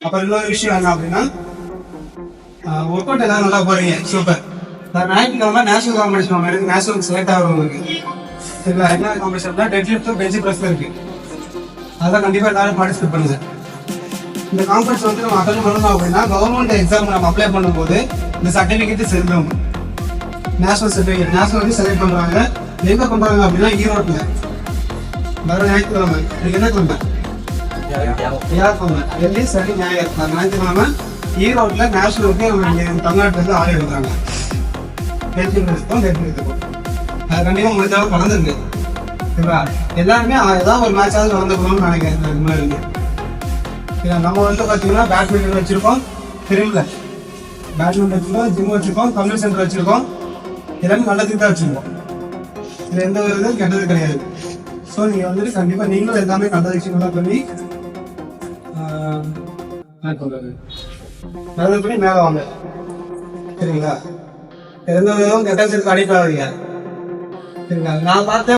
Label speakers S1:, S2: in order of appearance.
S1: அப்புறம் இன்னொரு விஷயம் என்ன அப்படின்னா, ஒர்க் அவுட் எல்லாம் நல்லா போறீங்க, சூப்பர். ஞாயிற்றுக்கிழமை நேஷனல் காம்படிஷன் இருக்கு, நேஷனல் செலக்ட் ஆகிறவங்களுக்கு சரிங்களா. என்ன competition? Deadlift, bench press இருக்கு. அதெல்லாம் கண்டிப்பா எல்லாரும் பார்ட்டிசிபேட் பண்ணுங்க. இந்த காம்படிஷன் வந்து நம்ம அட்டன் பண்ணணும் அப்படின்னா கவர்மெண்ட் எக்ஸாம் நம்ம அப்ளை பண்ணும்போது இந்த சர்டிபிகேட் செல்லும். நேஷனல் சர்டிபிகேட் நேஷனல் வந்து செலக்ட் பண்றாங்க. எங்க பண்றாங்க அப்படின்னா ஈரோட்ல வர ஞாயிற்றுக்கிழமை. இன்னைக்கு என்ன கிழமை? வெள்ளி சனி ஞாயிறு. ஞாயிற்றுக்கிழமை ஈரோட்ல நேஷனலுக்கு தமிழ்நாட்டுல இருந்து ஆள் எடுக்கிறாங்க. அது கண்டிப்பா முடிஞ்சாலும் கலந்துருக்கு சரிங்களா. எல்லாருமே ஏதாவது ஒரு மேட்சாவது கலந்துக்கணும்னு நினைக்கிறேன். நம்ம வந்து பார்த்தீங்கன்னா பேட்மிண்டன் வச்சிருக்கோம், திரும்ப பேட்மிண்டன் வச்சிருக்கோம், ஜிம் வச்சிருக்கோம், கம்யூனிட்டி சென்டர் வச்சிருக்கோம். எல்லாமே நல்லதுக்கு தான் வச்சிருக்கோம். இது எந்த ஒரு இதுவும் கெட்டது கிடையாது. ஸோ நீங்கள் வந்துட்டு கண்டிப்பாக நீங்களும் எல்லாமே நல்ல விஷயங்கள்லாம் பண்ணி நல்லபடி மேலே வாங்க சரிங்களா. எந்த விதமும் கெட்ட விஷயத்துக்கு அடிப்பாதீங்க சரிங்களா. நான் பார்த்தேன்